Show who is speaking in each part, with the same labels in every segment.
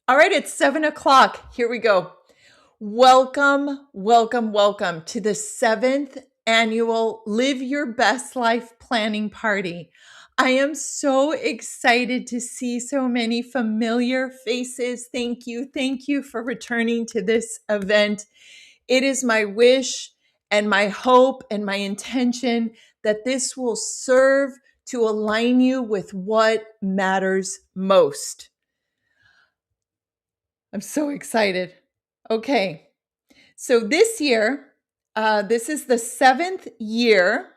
Speaker 1: All right, it's 7 o'clock. Here we go. Welcome, welcome, welcome to the seventh annual Live Your Best Life Planning Party. I am so excited to see so many familiar faces. Thank you. Thank you for returning to this event. It is my wish and my hope and my intention that this will serve to align you with what matters most. I'm so excited. Okay. So this year, this is the seventh year.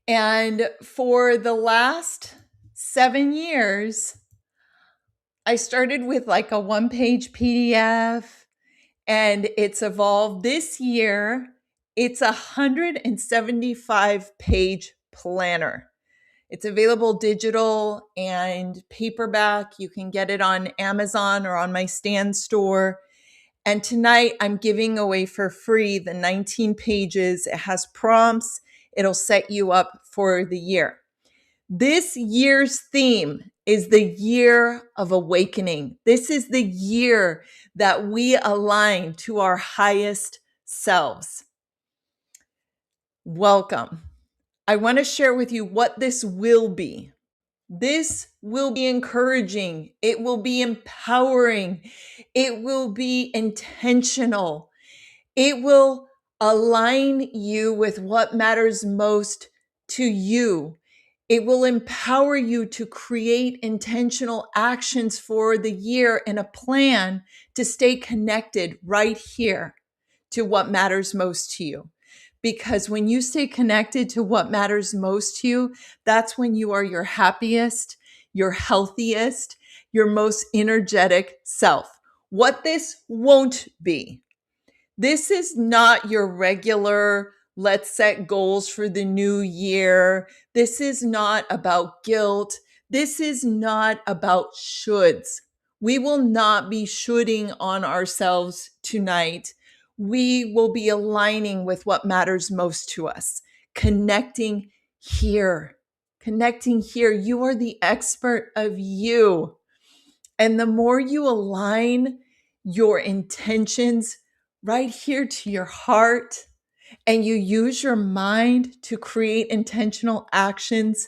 Speaker 1: And for the last 7 years, I started with like a one-page PDF, and it's evolved. This year, it's a 175-page planner. It's available digital and paperback. You can get it on Amazon or on my Stan store. And tonight I'm giving away for free the 19 pages. It has prompts. It'll set you up for the year. This year's theme is the year of awakening. This is the year that we align to our highest selves. Welcome. I want to share with you what this will be. This will be encouraging. It will be empowering. It will be intentional. It will align you with what matters most to you. It will empower you to create intentional actions for the year and a plan to stay connected right here to what matters most to you. Because when you stay connected to what matters most to you, that's when you are your happiest, your healthiest, your most energetic self. What this won't be, this is not your regular, let's set goals for the new year. This is not about guilt. This is not about shoulds. We will not be shoulding on ourselves tonight. We will be aligning with what matters most to us, connecting here. Connecting here. You are the expert of you. And the more you align your intentions right here to your heart, and you use your mind to create intentional actions,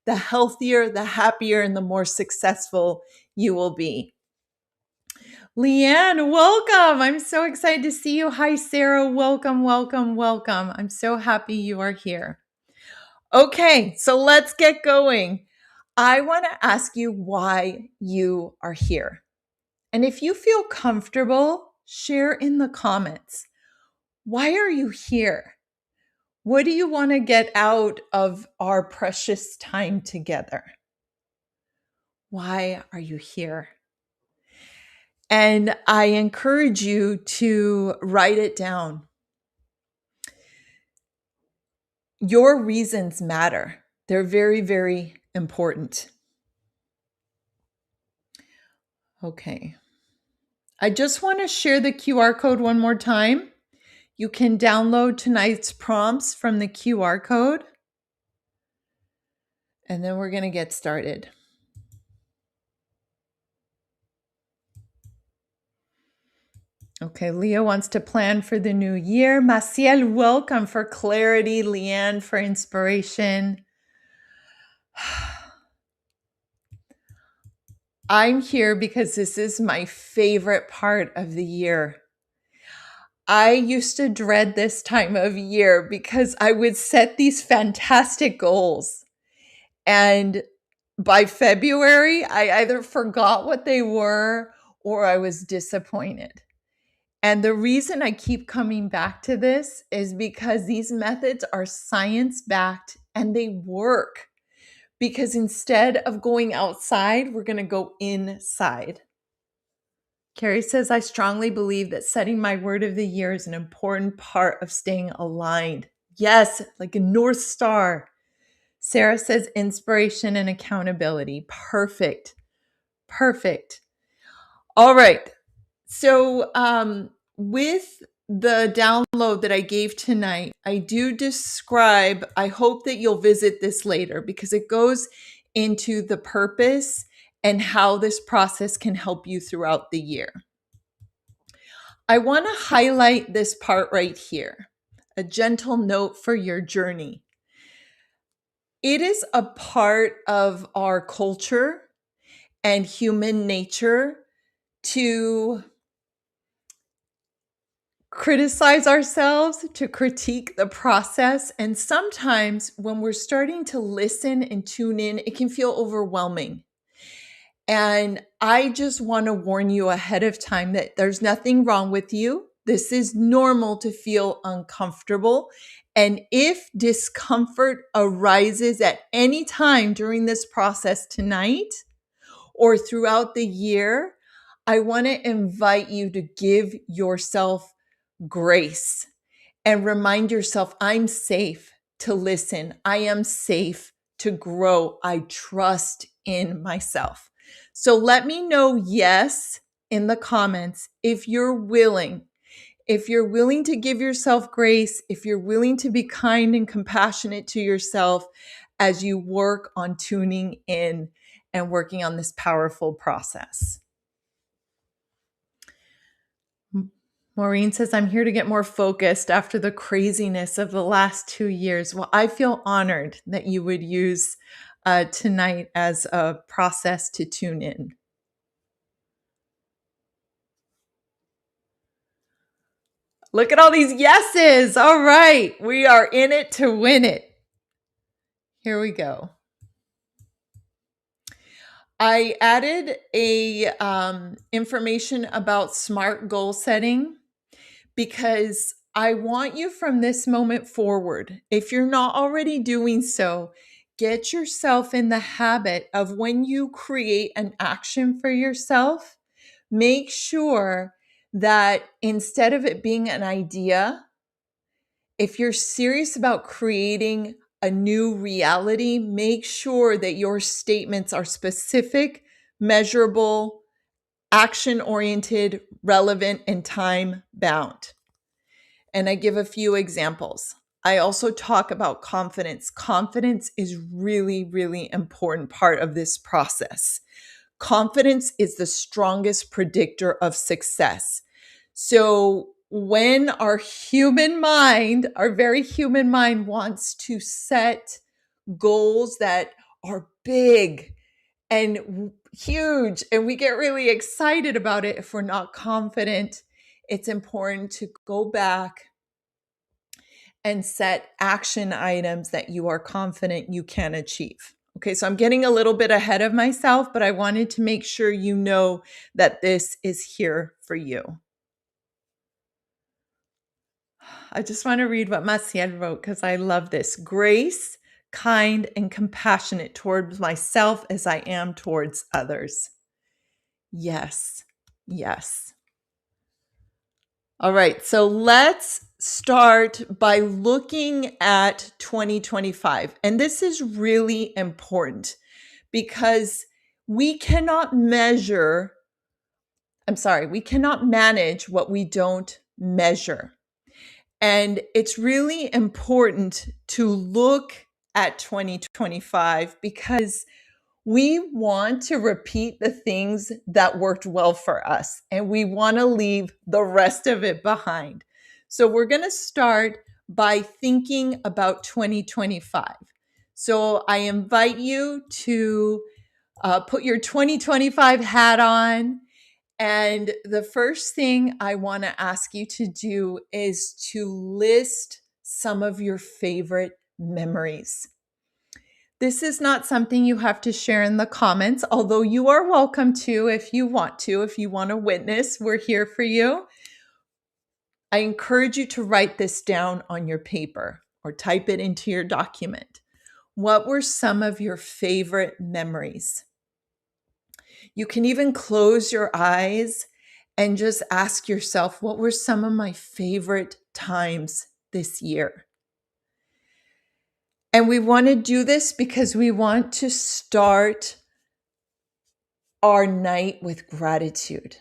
Speaker 1: the healthier, the happier, and the more successful you will be. Leanne, welcome. I'm so excited to see you. Hi, Sarah. Welcome, welcome, welcome. I'm so happy you are here. Okay, so let's get going. I want to ask you why you are here. And if you feel comfortable, share in the comments. Why are you here? What do you want to get out of our precious time together? Why are you here? And I encourage you to write it down. Your reasons matter. They're very, very important. Okay. I just want to share the QR code one more time. You can download tonight's prompts from the QR code. And then we're going to get started. Okay, Leo wants to plan for the new year. Maciel, welcome for clarity. Leanne for inspiration. I'm here because this is my favorite part of the year. I used to dread this time of year because I would set these fantastic goals. And by February, I either forgot what they were or I was disappointed. And the reason I keep coming back to this is because these methods are science-backed and they work. Because instead of going outside, we're going to go inside. Carrie says, I strongly believe that setting my word of the year is an important part of staying aligned. Yes, like a North Star. Sarah says, inspiration and accountability. Perfect. Perfect. All right. So with the download that I gave tonight, I do describe, I hope that you'll visit this later because it goes into the purpose and how this process can help you throughout the year. I want to highlight this part right here, a gentle note for your journey. It is a part of our culture and human nature to criticize ourselves, to critique the process. And sometimes when we're starting to listen and tune in, it can feel overwhelming. And I just want to warn you ahead of time that there's nothing wrong with you. This is normal to feel uncomfortable. And if discomfort arises at any time during this process tonight or throughout the year, I want to invite you to give yourself grace and remind yourself, I'm safe to listen. I am safe to grow. I trust in myself. So let me know yes in the comments if you're willing. If you're willing to give yourself grace, if you're willing to be kind and compassionate to yourself as you work on tuning in and working on this powerful process. Maureen says, I'm here to get more focused after the craziness of the last 2 years. Well, I feel honored that you would use tonight as a process to tune in. Look at all these yeses. All right. We are in it to win it. Here we go. I added a information about SMART goal setting because I want you from this moment forward, if you're not already doing so, get yourself in the habit of when you create an action for yourself, make sure that instead of it being an idea, if you're serious about creating a new reality, make sure that your statements are specific, measurable, action-oriented, relevant, and time-bound. And I give a few examples. I also talk about confidence. Confidence is really, really important part of this process. Confidence is the strongest predictor of success. So when our human mind, our very human mind wants to set goals that are big and huge, and we get really excited about it, if we're not confident, it's important to go back and set action items that you are confident you can achieve. Okay, so I'm getting a little bit ahead of myself, but I wanted to make sure you know that this is here for you. I just want to read what Maciel wrote because I love this. Grace, kind, and compassionate towards myself as I am towards others. Yes, yes. All right, so let's start by looking at 2025. And this is really important because we cannot manage what we don't measure. And it's really important to look at 2025 because we want to repeat the things that worked well for us, and we want to leave the rest of it behind. So we're going to start by thinking about 2025. So I invite you to put your 2025 hat on. And the first thing I want to ask you to do is to list some of your favorite memories. This is not something you have to share in the comments, although you are welcome to if you want to witness, we're here for you. I encourage you to write this down on your paper or type it into your document. What were some of your favorite memories? You can even close your eyes and just ask yourself, what were some of my favorite times this year? And we want to do this because we want to start our night with gratitude.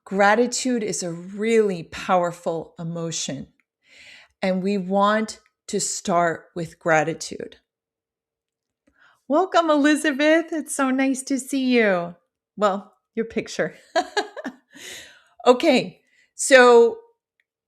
Speaker 1: Gratitude is a really powerful emotion, and we want to start with gratitude. Welcome, Elizabeth. It's so nice to see you. Well, your picture. Okay, so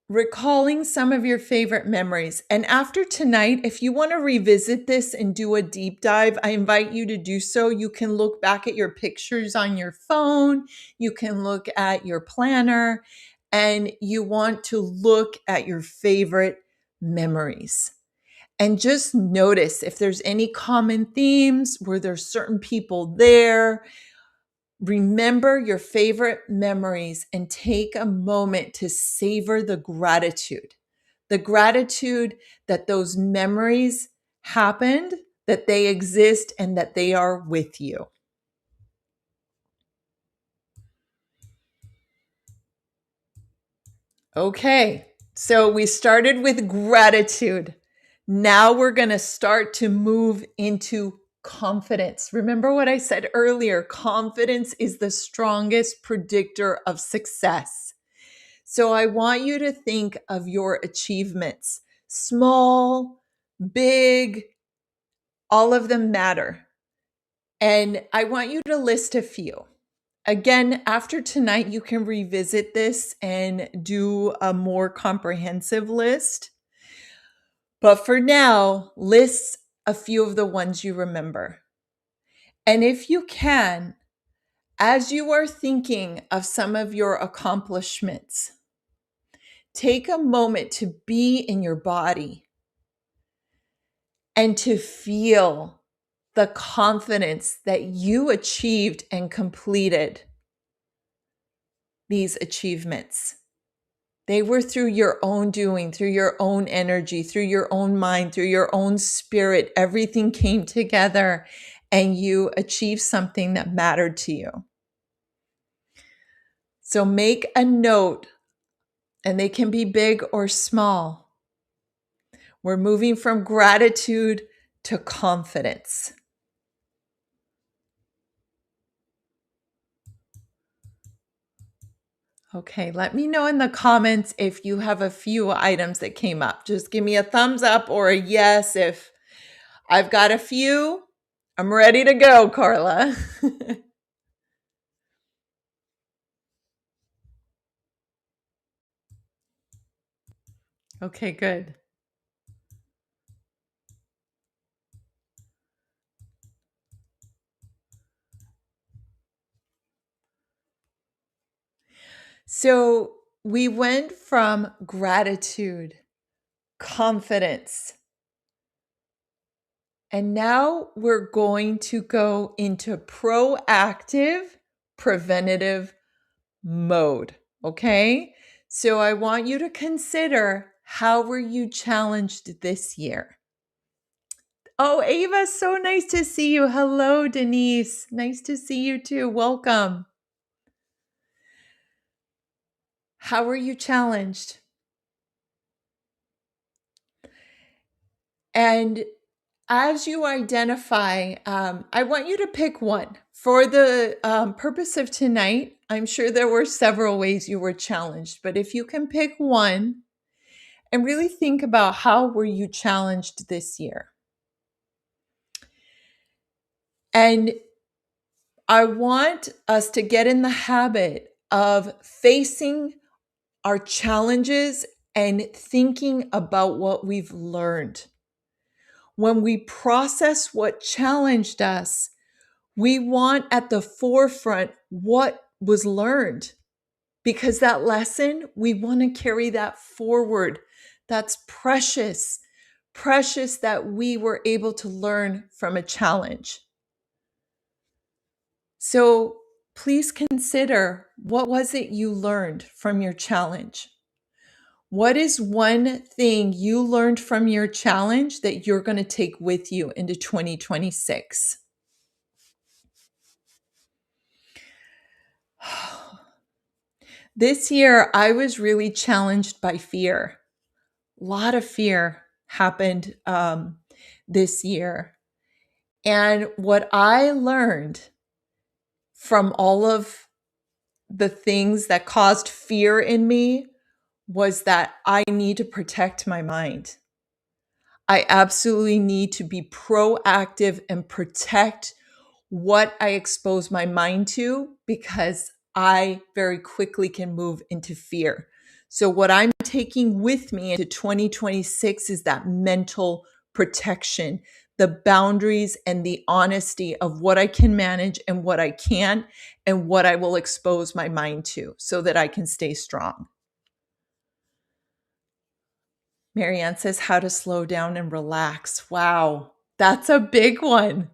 Speaker 1: recalling some of your favorite memories. And after tonight, if you want to revisit this and do a deep dive, I invite you to do so. You can look back at your pictures on your phone, you can look at your planner, and you want to look at your favorite memories. And just notice if there's any common themes, were there certain people there? Remember your favorite memories and take a moment to savor the gratitude. The gratitude that those memories happened, that they exist, and that they are with you. Okay, so we started with gratitude. Now we're going to start to move into confidence. Remember what I said earlier, confidence is the strongest predictor of success. So I want you to think of your achievements, small, big, all of them matter. And I want you to list a few. Again, after tonight, you can revisit this and do a more comprehensive list. But for now, list a few of the ones you remember. And if you can, as you are thinking of some of your accomplishments, take a moment to be in your body and to feel the confidence that you achieved and completed these achievements. They were through your own doing, through your own energy, through your own mind, through your own spirit. Everything came together and you achieved something that mattered to you. So make a note, and they can be big or small. We're moving from gratitude to confidence. Okay, let me know in the comments if you have a few items that came up. Just give me a thumbs up or a yes if I've got a few. I'm ready to go, Carla. Okay, good. So we went from gratitude, confidence, and now we're going to go into proactive, preventative mode. Okay. So I want you to consider, how were you challenged this year? Oh, Ava, so nice to see you. Hello, Denise. Nice to see you too. Welcome. How were you challenged? And as you identify, I want you to pick one. For the purpose of tonight, I'm sure there were several ways you were challenged, but if you can pick one and really think about, how were you challenged this year? And I want us to get in the habit of facing our challenges and thinking about what we've learned. When we process what challenged us, we want at the forefront what was learned, because that lesson, we want to carry that forward. That's precious, precious that we were able to learn from a challenge. So please consider, what was it you learned from your challenge? What is one thing you learned from your challenge that you're going to take with you into 2026? This year, I was really challenged by fear. A lot of fear happened this year. And what I learned from all of the things that caused fear in me was that I need to protect my mind. I absolutely need to be proactive and protect what I expose my mind to, because I very quickly can move into fear. So, what I'm taking with me into 2026 is that mental protection, the boundaries and the honesty of what I can manage and what I can't, and what I will expose my mind to so that I can stay strong. Marianne says, how to slow down and relax. Wow, that's a big one.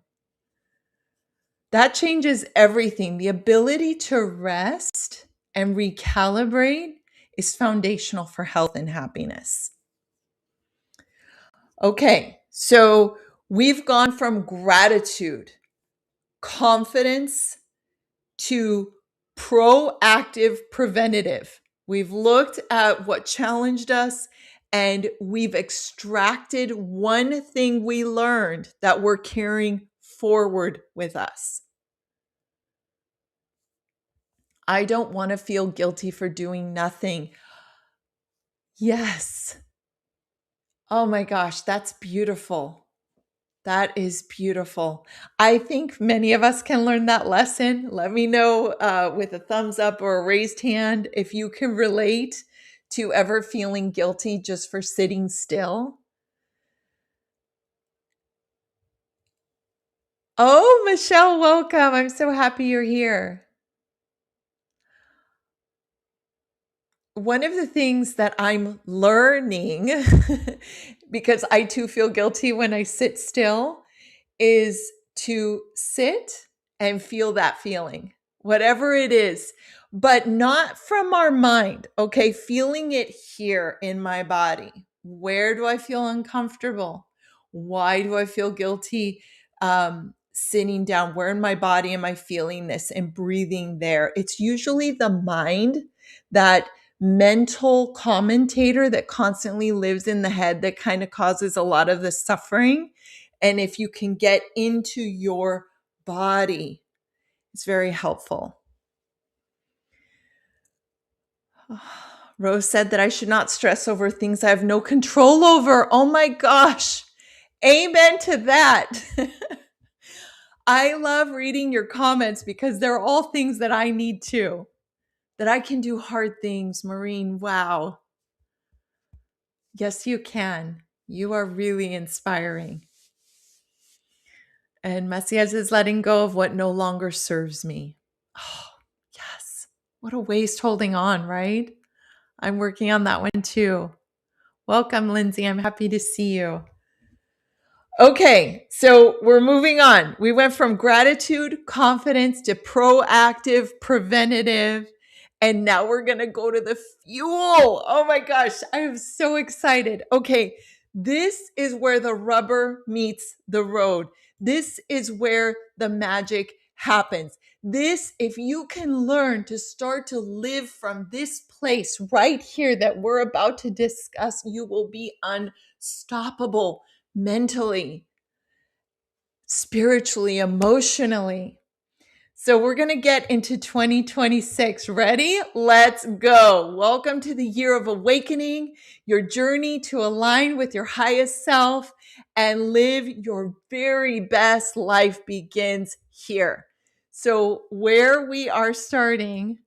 Speaker 1: That changes everything. The ability to rest and recalibrate is foundational for health and happiness. Okay, so we've gone from gratitude, confidence, to proactive preventative. We've looked at what challenged us, and we've extracted one thing we learned that we're carrying forward with us. I don't want to feel guilty for doing nothing. Yes. Oh my gosh, that's beautiful. That is beautiful. I think many of us can learn that lesson. Let me know with a thumbs up or a raised hand if you can relate to ever feeling guilty just for sitting still. Oh, Michelle, welcome. I'm so happy you're here. One of the things that I'm learning, because I too feel guilty when I sit still, is to sit and feel that feeling, whatever it is, but not from our mind. Okay. Feeling it here in my body. Where do I feel uncomfortable? Why do I feel guilty? Sitting down, where in my body am I feeling this, and breathing there? It's usually the mind, that mental commentator that constantly lives in the head, that kind of causes a lot of the suffering. And if you can get into your body, it's very helpful. Rose said that I should not stress over things I have no control over. Oh my gosh. Amen to that. I love reading your comments because they're all things that I need too. That I can do hard things, Maureen. Wow. Yes, you can. You are really inspiring. And Macias is letting go of what no longer serves me. Oh, yes. What a waste holding on, right? I'm working on that one too. Welcome, Lindsay. I'm happy to see you. Okay, so we're moving on. We went from gratitude, confidence to proactive, preventative, and now we're going to go to the fuel. Oh my gosh, I am so excited. Okay, this is where the rubber meets the road. This is where the magic happens. This, if you can learn to start to live from this place right here that we're about to discuss, you will be unstoppable mentally, spiritually, emotionally. So we're going to get into 2026. Ready? Let's go. Welcome to the year of awakening, your journey to align with your highest self and live your very best life begins here. So where we are starting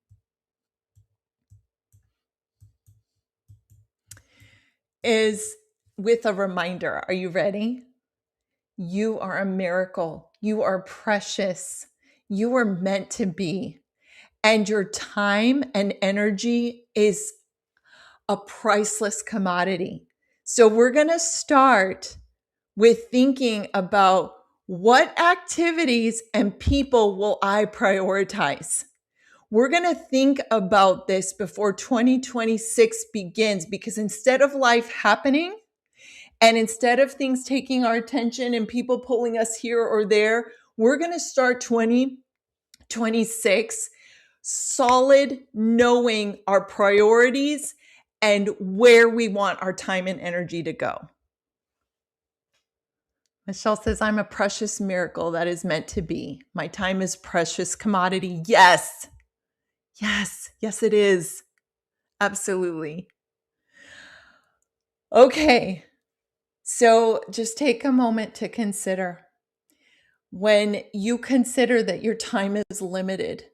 Speaker 1: is with a reminder. Are you ready? You are a miracle. You are precious. You are meant to be. And your time and energy is a priceless commodity. So we're going to start with thinking about what activities and people will I prioritize. We're going to think about this before 2026 begins, because instead of life happening, and instead of things taking our attention and people pulling us here or there, we're going to start 2026 solid, knowing our priorities and where we want our time and energy to go. Michelle says, I'm a precious miracle that is meant to be. My time is precious commodity. Yes. Yes. Yes, it is. Absolutely. Okay. So just take a moment to consider, when you consider that your time is limited,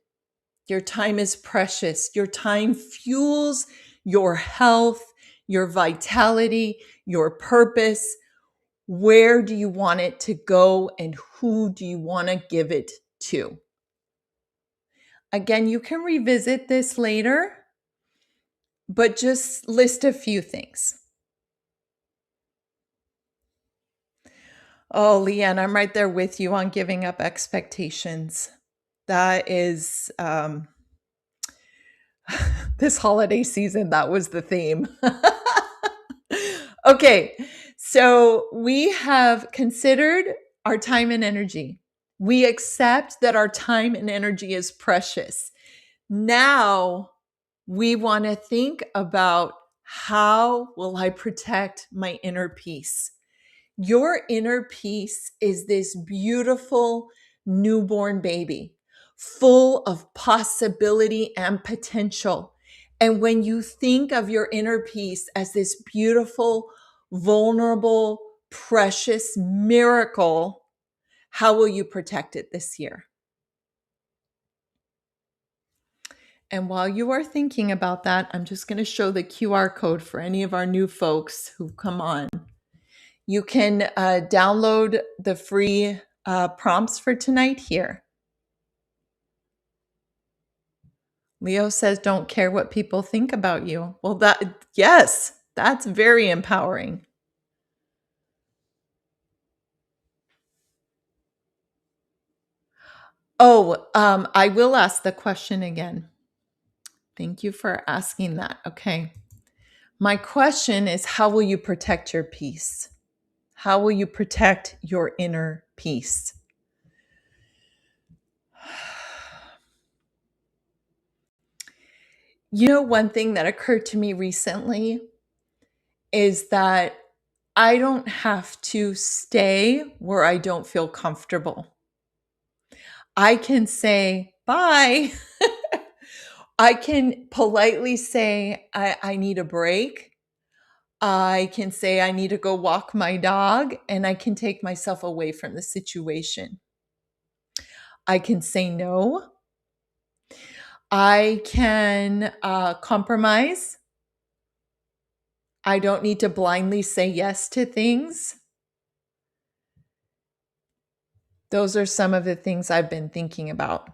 Speaker 1: your time is precious, your time fuels your health, your vitality, your purpose. Where do you want it to go, and who do you want to give it to? Again, you can revisit this later, but just list a few things. Oh, Leanne, I'm right there with you on giving up expectations. That is this holiday season, that was the theme. Okay, so we have considered our time and energy. We accept that our time and energy is precious. Now we want to think about, how will I protect my inner peace? Your inner peace is this beautiful newborn baby, full of possibility and potential. And when you think of your inner peace as this beautiful, vulnerable, precious miracle, how will you protect it this year? And while you are thinking about that, I'm just going to show the QR code for any of our new folks who've come on. You can download the free prompts for tonight here. Leo says, don't care what people think about you. Well, yes, that's very empowering. Oh, I will ask the question again. Thank you for asking that. Okay. My question is, how will you protect your peace? How will you protect your inner peace? You know, one thing that occurred to me recently is that I don't have to stay where I don't feel comfortable. I can say bye. I can politely say, I need a break. I can say, I need to go walk my dog, and I can take myself away from the situation. I can say no. I can compromise. I don't need to blindly say yes to things. Those are some of the things I've been thinking about.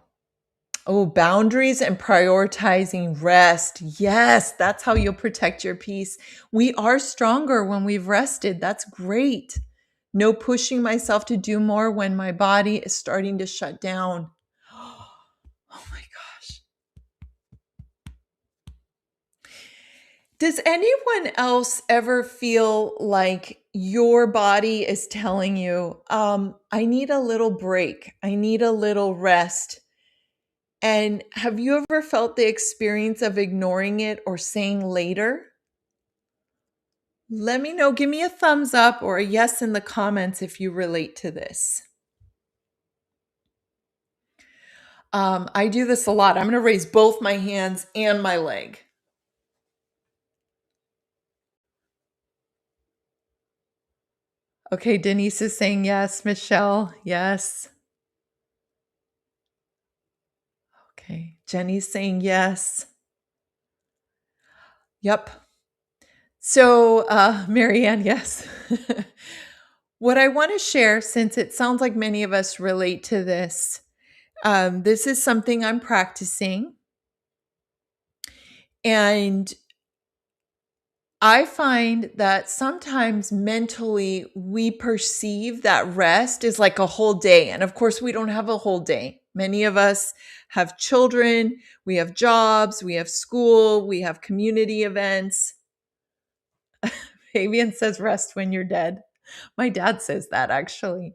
Speaker 1: Oh, boundaries and prioritizing rest. Yes, that's how you'll protect your peace. We are stronger when we've rested. That's great. No pushing myself to do more when my body is starting to shut down. Oh my gosh. Does anyone else ever feel like your body is telling you, I need a little break, I need a little rest? And have you ever felt the experience of ignoring it or saying later? Let me know. Give me a thumbs up or a yes in the comments if you relate to this. I do this a lot. I'm going to raise both my hands and my leg. Okay, Denise is saying yes. Michelle, yes. Okay, Jenny's saying yes. Yep. So, Marianne, yes. What I want to share, since it sounds like many of us relate to this, this is something I'm practicing. And I find that sometimes mentally we perceive that rest is like a whole day. And of course, we don't have a whole day. Many of us have children, we have jobs, we have school, we have community events. Fabian says, rest when you're dead. My dad says that actually.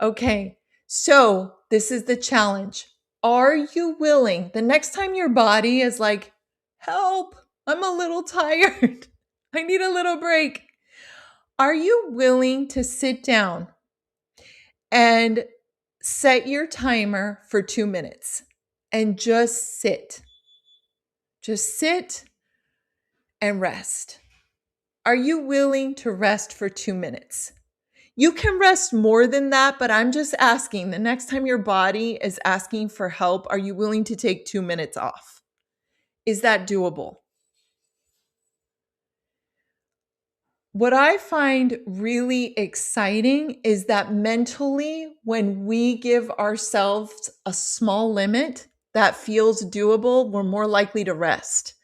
Speaker 1: Okay, so this is the challenge. Are you willing, the next time your body is like, help, I'm a little tired, I need a little break, are you willing to sit down and set your timer for 2 minutes and just sit? Just sit and rest. Are you willing to rest for 2 minutes? You can rest more than that, but I'm just asking the next time your body is asking for help, are you willing to take 2 minutes off? Is that doable? What I find really exciting is that mentally, when we give ourselves a small limit that feels doable, we're more likely to rest.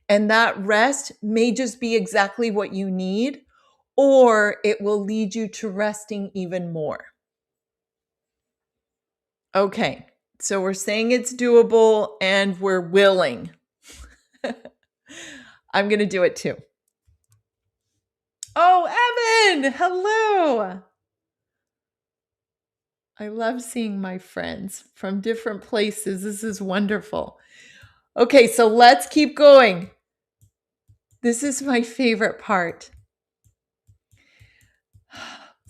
Speaker 1: And that rest may just be exactly what you need, or it will lead you to resting even more. Okay, so we're saying it's doable and we're willing. I'm going to do it too. Oh, Evan, hello. I love seeing my friends from different places. This is wonderful. Okay, so let's keep going. This is my favorite part.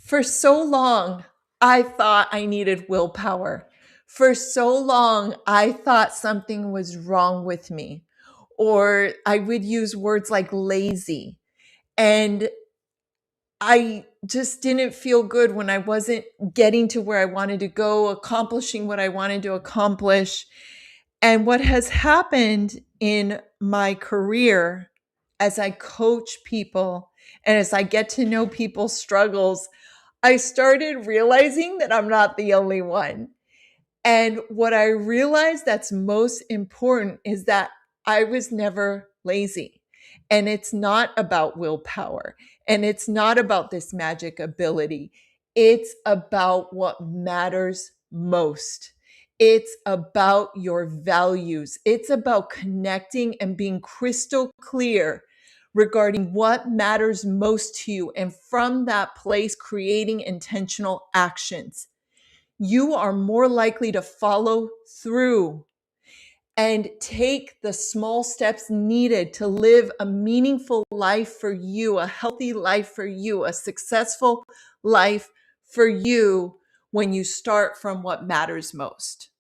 Speaker 1: For so long, I thought I needed willpower. For so long, I thought something was wrong with me. Or I would use words like lazy. And I just didn't feel good when I wasn't getting to where I wanted to go, accomplishing what I wanted to accomplish. And what has happened in my career as I coach people and as I get to know people's struggles, I started realizing that I'm not the only one. And what I realized that's most important is that I was never lazy. And it's not about willpower. And it's not about this magic ability. It's about what matters most. It's about your values. It's about connecting and being crystal clear regarding what matters most to you. And from that place, creating intentional actions. You are more likely to follow through and take the small steps needed to live a meaningful life for you, a healthy life for you, a successful life for you when you start from what matters most.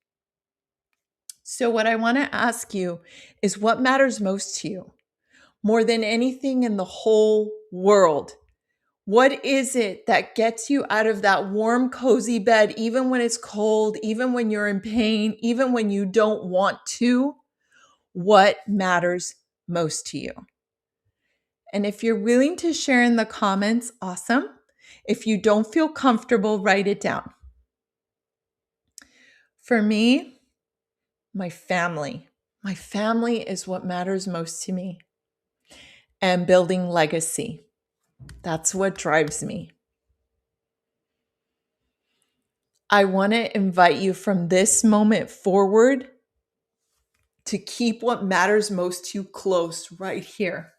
Speaker 1: So, what I want to ask you is what matters most to you more than anything in the whole world? What is it that gets you out of that warm, cozy bed, even when it's cold, even when you're in pain, even when you don't want to? What matters most to you? And if you're willing to share in the comments, awesome. If you don't feel comfortable, write it down. For me, my family. My family is what matters most to me. And building legacy. That's what drives me. I want to invite you from this moment forward to keep what matters most to you close right here.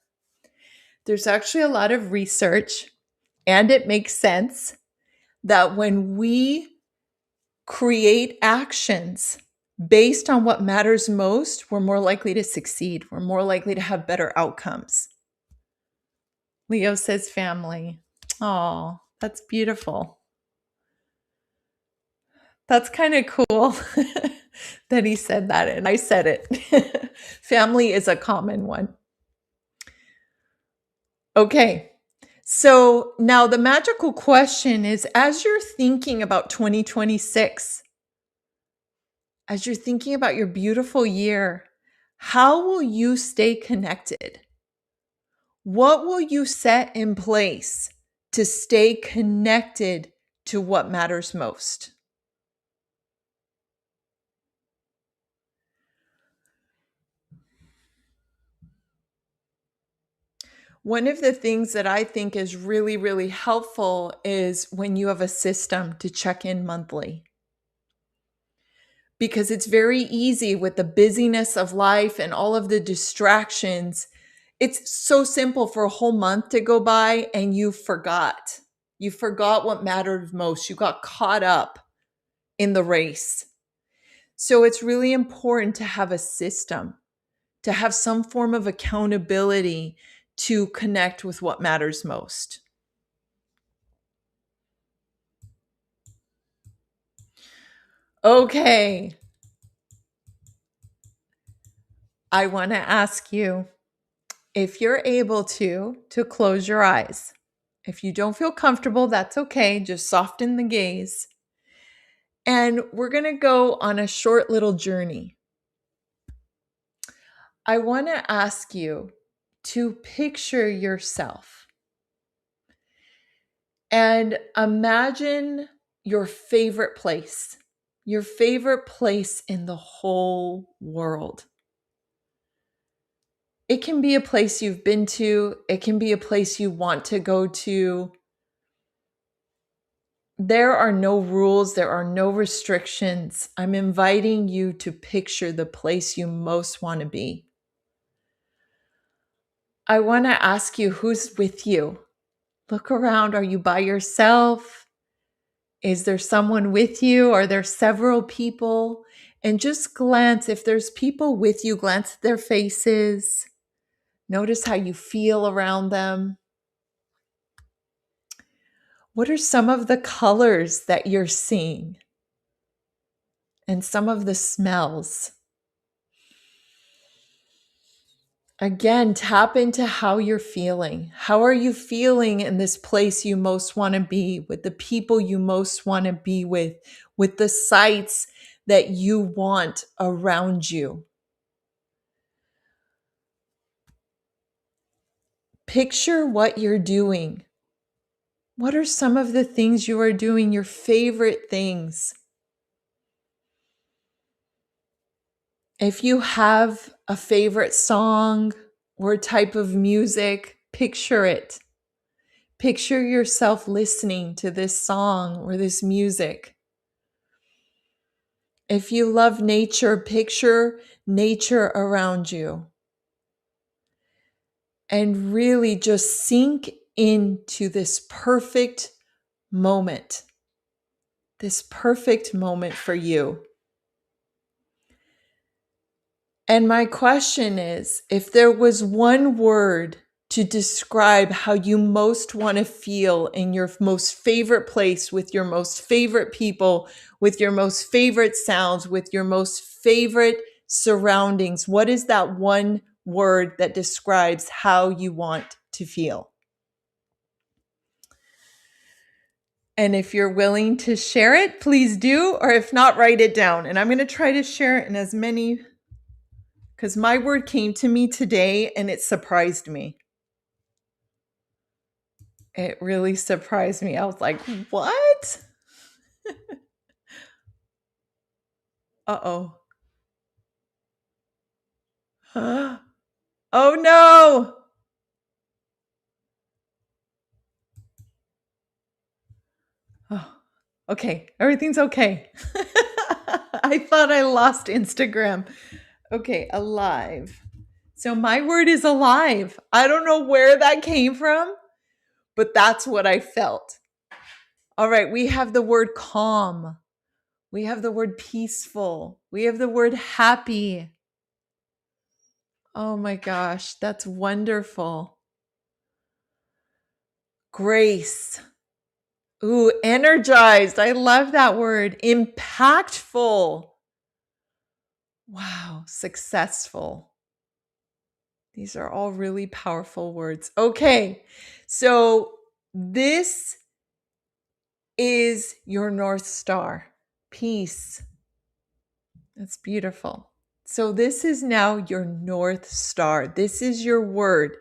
Speaker 1: There's actually a lot of research, and it makes sense that when we create actions based on what matters most, we're more likely to succeed. We're more likely to have better outcomes. Leo says family. Oh, that's beautiful. That's kind of cool that he said that and I said it. Family is a common one. Okay. So now the magical question is, as you're thinking about 2026, as you're thinking about your beautiful year, how will you stay connected? What will you set in place to stay connected to what matters most? One of the things that I think is really, really helpful is when you have a system to check in monthly. Because it's very easy with the busyness of life and all of the distractions. It's so simple for a whole month to go by and you forgot. You forgot what mattered most. You got caught up in the race. So it's really important to have a system, to have some form of accountability to connect with what matters most. Okay. I want to ask you, if you're able to close your eyes. If you don't feel comfortable, that's okay. Just soften the gaze. And we're going to go on a short little journey. I want to ask you to picture yourself and imagine your favorite place in the whole world. It can be a place you've been to. It can be a place you want to go to. There are no rules. There are no restrictions. I'm inviting you to picture the place you most want to be. I want to ask you, who's with you? Look around. Are you by yourself? Is there someone with you? Are there several people? And just glance. If there's people with you, glance at their faces. Notice how you feel around them. What are some of the colors that you're seeing? And some of the smells? Again, tap into how you're feeling. How are you feeling in this place you most want to be, with the people you most want to be with the sights that you want around you? Picture what you're doing. What are some of the things you are doing, your favorite things? If you have a favorite song or type of music, picture it. Picture yourself listening to this song or this music. If you love nature, picture nature around you. And really just sink into this perfect moment for you. And my question is, if there was one word to describe how you most want to feel in your most favorite place, with your most favorite people, with your most favorite sounds, with your most favorite surroundings, what is that one word that describes how you want to feel? And if you're willing to share it, please do. Or if not, write it down. And I'm going to try to share it in as many, because my word came to me today and it surprised me. It really surprised me. I was like, what? Uh-oh. Oh no. Oh, okay. Everything's okay. I thought I lost Instagram. Okay, alive. So my word is alive. I don't know where that came from, but that's what I felt. All right, we have the word calm. We have the word peaceful. We have the word happy. Oh my gosh, that's wonderful. Grace. Ooh, energized. I love that word. Impactful. Wow, successful. These are all really powerful words. Okay, so this is your North Star. Peace. That's beautiful. So this is now your North Star. This is your word.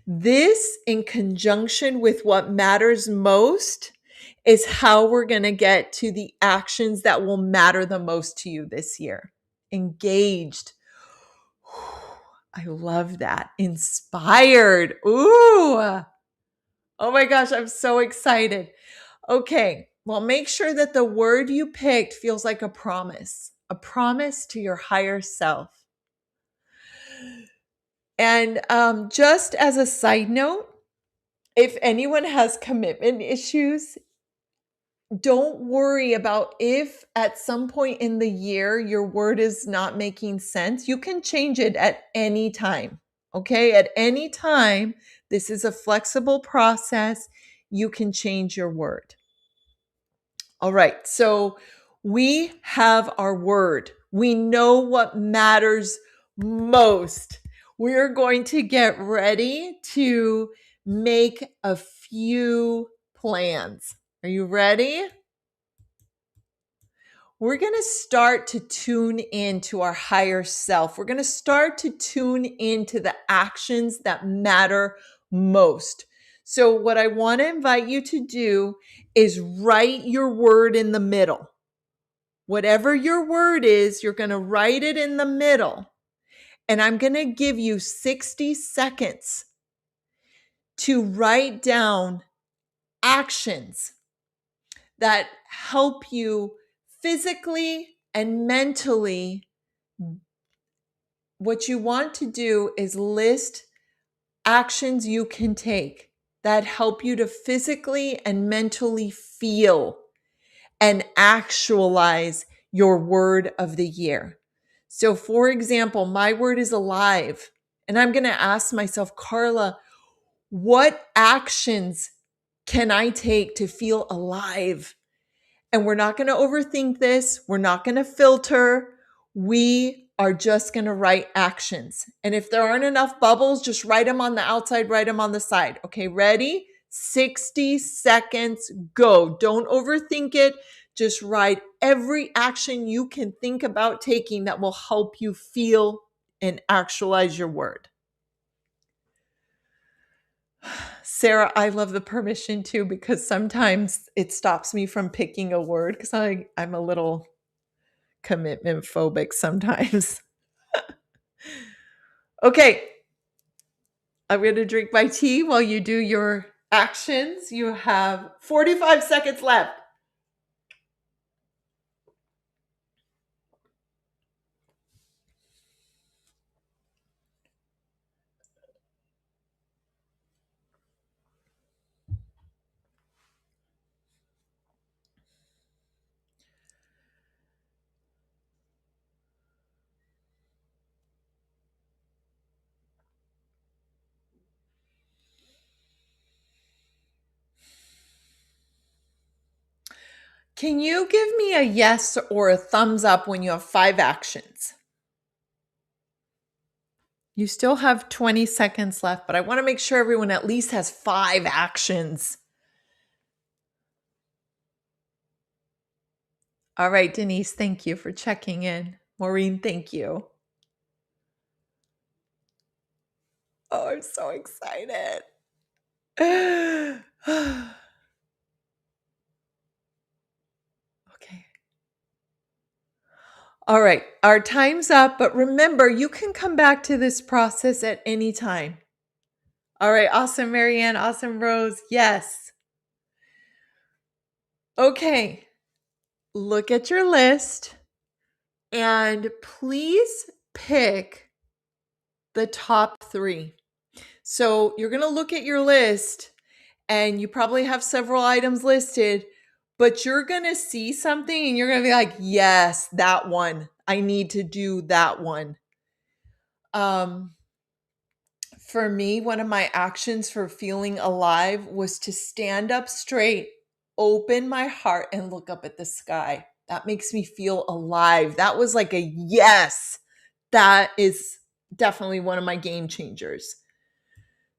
Speaker 1: This, in conjunction with what matters most, is how we're going to get to the actions that will matter the most to you this year. Engaged. I love that. Inspired. Ooh. Oh my gosh, I'm so excited. Okay, well, make sure that the word you picked feels like a promise to your higher self. And just as a side note, if anyone has commitment issues, don't worry about if at some point in the year your word is not making sense. You can change it at any time. Okay, at any time. This is a flexible process. You can change your word. All right, so we have our word. We know what matters most. We're going to get ready to make a few plans. Are you ready? We're going to start to tune into our higher self. We're going to start to tune into the actions that matter most. So, what I want to invite you to do is write your word in the middle. Whatever your word is, you're going to write it in the middle. And I'm going to give you 60 seconds to write down actions that help you physically and mentally. What you want to do is list actions you can take that help you to physically and mentally feel and actualize your word of the year. So, for example, my word is alive. And I'm going to ask myself, Carla, what actions can I take to feel alive? And we're not going to overthink this. We're not going to filter. We are just going to write actions. And if there aren't enough bubbles, just write them on the outside, write them on the side. Okay, ready? 60 seconds, go. Don't overthink it. Just write every action you can think about taking that will help you feel and actualize your word. Sarah, I love the permission too, because sometimes it stops me from picking a word because I'm a little commitment phobic sometimes. Okay, I'm going to drink my tea while you do your actions. You have 45 seconds left. Can you give me a yes or a thumbs up when you have 5 actions? You still have 20 seconds left, but I want to make sure everyone at least has 5 actions. All right, Denise, thank you for checking in. Maureen, thank you. Oh, I'm so excited. Okay. All right, our time's up, but remember, you can come back to this process at any time. All right, awesome, Marianne, awesome, Rose. Yes. Okay, look at your list and please pick the top 3. So you're going to look at your list and you probably have several items listed, but you're going to see something and you're going to be like, yes, that one. I need to do that one. For me, one of my actions for feeling alive was to stand up straight, open my heart, and look up at the sky. That makes me feel alive. That was like a yes. That is definitely one of my game changers.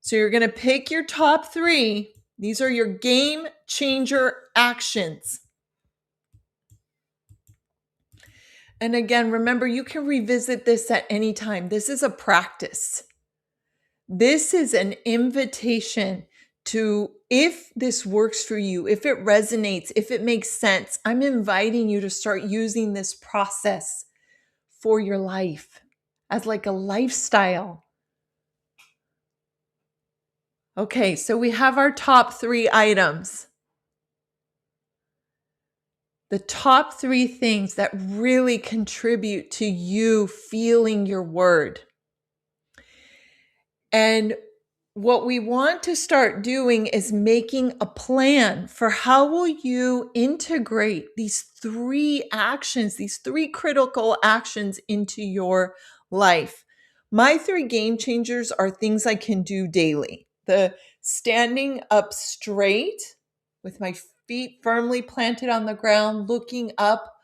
Speaker 1: So you're going to pick your top 3. These are your game changer actions. And again, remember, you can revisit this at any time. This is a practice. This is an invitation to, if this works for you, if it resonates, if it makes sense, I'm inviting you to start using this process for your life as like a lifestyle. Okay, so we have our top 3 items. The top 3 things that really contribute to you feeling your word. And what we want to start doing is making a plan for how will you integrate these 3 actions, these 3 critical actions into your life. My 3 game changers are things I can do daily. The standing up straight with my feet firmly planted on the ground, looking up.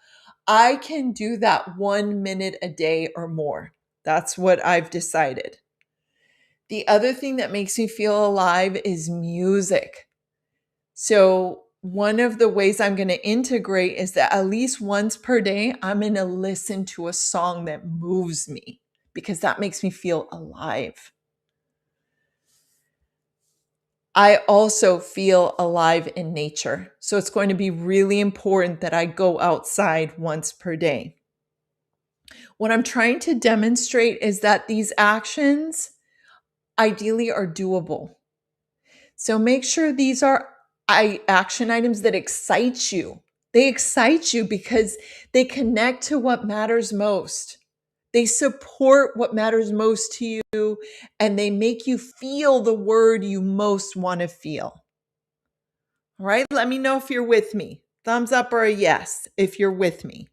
Speaker 1: I can do that 1 minute a day or more. That's what I've decided. The other thing that makes me feel alive is music. So, one of the ways I'm going to integrate is that at least once per day, I'm going to listen to a song that moves me because that makes me feel alive. I also feel alive in nature. So, it's going to be really important that I go outside once per day. What I'm trying to demonstrate is that these actions ideally are doable. So make sure these are action items that excite you. They excite you because they connect to what matters most. They support what matters most to you, and they make you feel the word you most want to feel. All right, let me know if you're with me. Thumbs up or a yes if you're with me.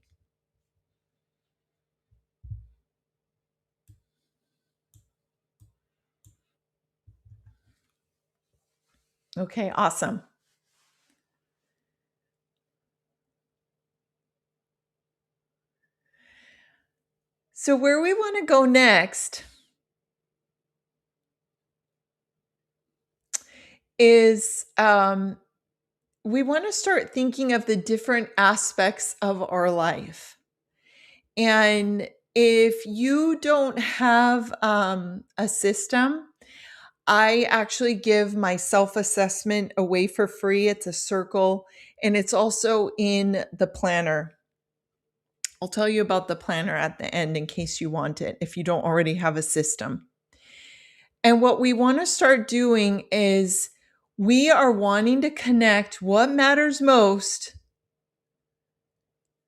Speaker 1: Okay, awesome. So, where we want to go next is we want to start thinking of the different aspects of our life. And if you don't have a system, I actually give my self assessment away for free. It's a circle and it's also in the planner. I'll tell you about the planner at the end in case you want it, if you don't already have a system. And what we want to start doing is we are wanting to connect what matters most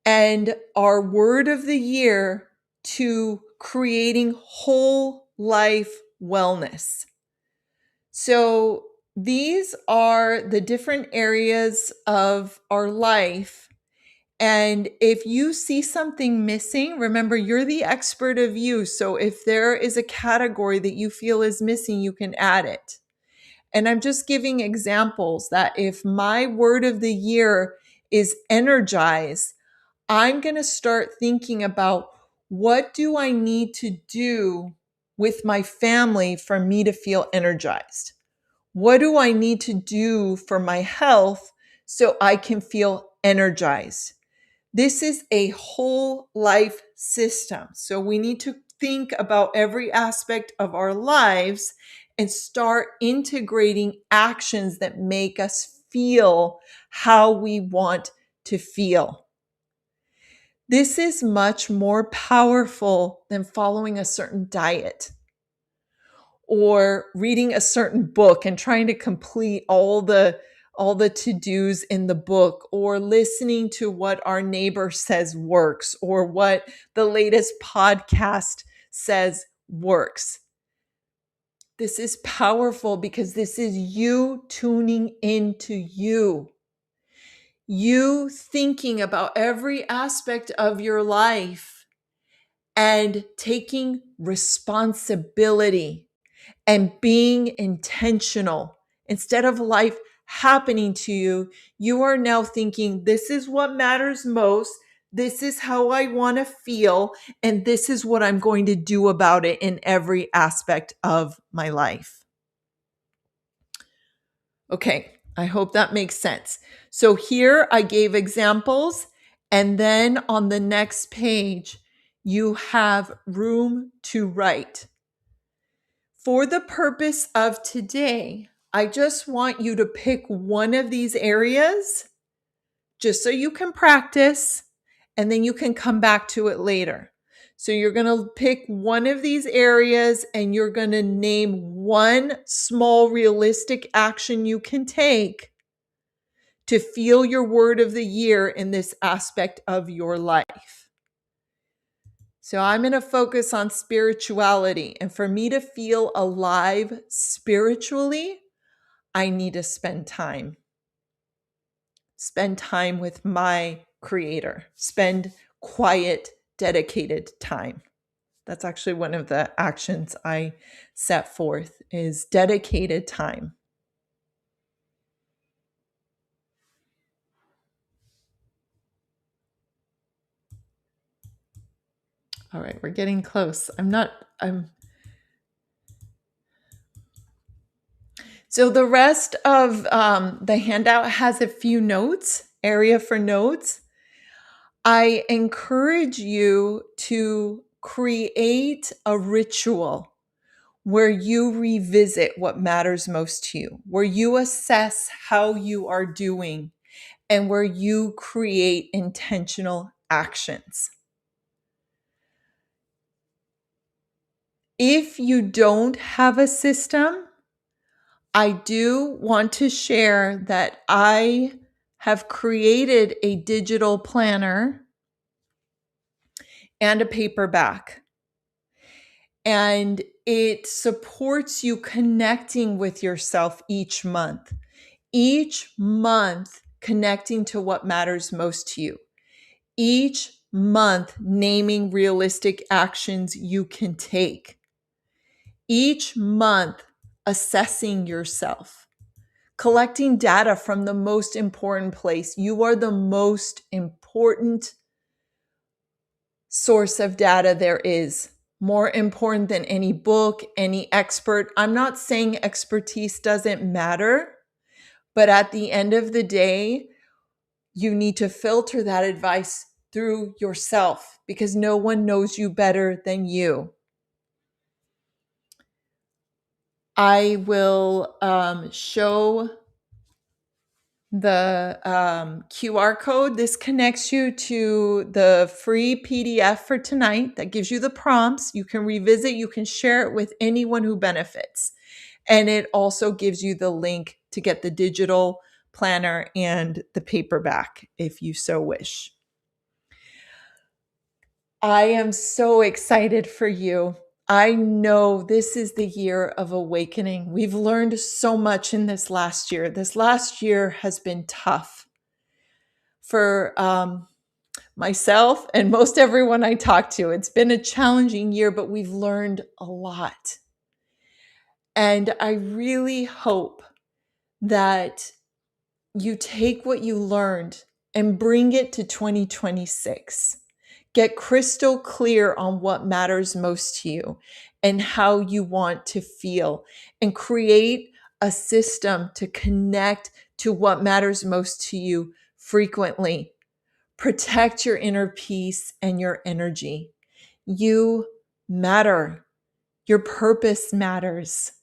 Speaker 1: and our word of the year to creating whole life wellness. So these are the different areas of our life. And if you see something missing, remember, you're the expert of you. So if there is a category that you feel is missing, you can add it. And I'm just giving examples that if my word of the year is energize, I'm going to start thinking about what do I need to do with my family for me to feel energized? What do I need to do for my health so I can feel energized? This is a whole life system. So we need to think about every aspect of our lives and start integrating actions that make us feel how we want to feel. This is much more powerful than following a certain diet or reading a certain book and trying to complete all the to-dos in the book, or listening to what our neighbor says works or what the latest podcast says works. This is powerful because this is you tuning into you. You thinking about every aspect of your life and taking responsibility and being intentional. Instead of life happening to you, you are now thinking, this is what matters most. This is how I want to feel. And this is what I'm going to do about it in every aspect of my life. Okay, I hope that makes sense. So here I gave examples. And then on the next page, you have room to write. For the purpose of today, I just want you to pick one of these areas just so you can practice and then you can come back to it later. So you're going to pick one of these areas and you're going to name one small realistic action you can take to feel your word of the year in this aspect of your life. So I'm going to focus on spirituality. And for me to feel alive spiritually, I need to spend time. Spend time with my creator. Spend quiet, dedicated time. That's actually one of the actions I set forth is dedicated time. All right, we're getting close. So the rest of the handout has a few notes, area for notes. I encourage you to create a ritual where you revisit what matters most to you, where you assess how you are doing, and where you create intentional actions. If you don't have a system, I do want to share that I have created a digital planner and a paperback, and it supports you connecting with yourself each month. Each month, connecting to what matters most to you. Each month, naming realistic actions you can take. Each month, assessing yourself, collecting data from the most important place. You are the most important source of data there is, more important than any book, any expert. I'm not saying expertise doesn't matter, but at the end of the day, you need to filter that advice through yourself because no one knows you better than you. I will show the QR code. This connects you to the free PDF for tonight that gives you the prompts. You can revisit, you can share it with anyone who benefits. And it also gives you the link to get the digital planner and the paperback if you so wish. I am so excited for you. I know this is the year of awakening. We've learned so much in this last year. This last year has been tough for myself and most everyone I talk to. It's been a challenging year, but we've learned a lot. And I really hope that you take what you learned and bring it to 2026. Get crystal clear on what matters most to you and how you want to feel, and create a system to connect to what matters most to you frequently. Protect your inner peace and your energy. You matter. Your purpose matters.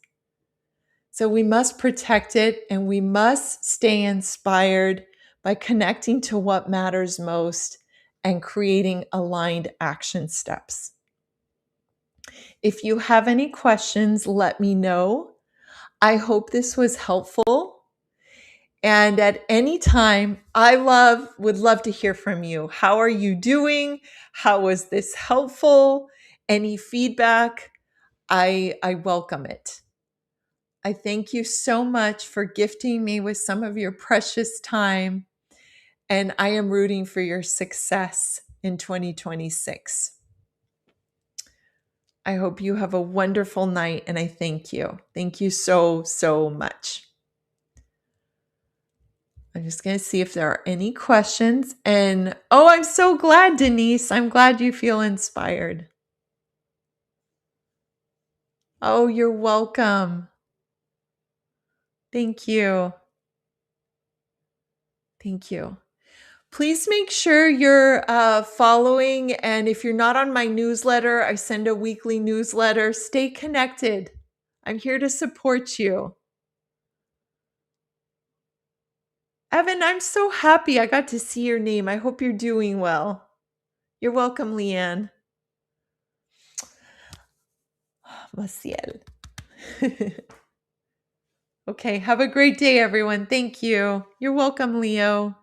Speaker 1: So we must protect it, and we must stay inspired by connecting to what matters most and creating aligned action steps. If you have any questions, let me know. I hope this was helpful. And at any time, would love to hear from you. How are you doing? How was this helpful? Any feedback? I welcome it. I thank you so much for gifting me with some of your precious time, and I am rooting for your success in 2026. I hope you have a wonderful night, and I thank you. Thank you so, so much. I'm just going to see if there are any questions. And I'm so glad, Denise. I'm glad you feel inspired. Oh, you're welcome. Thank you. Thank you. Please make sure you're following. And if you're not on my newsletter, I send a weekly newsletter. Stay connected. I'm here to support you. Evan, I'm so happy I got to see your name. I hope you're doing well. You're welcome, Leanne. Maciel. Okay, have a great day, everyone. Thank you. You're welcome, Leo.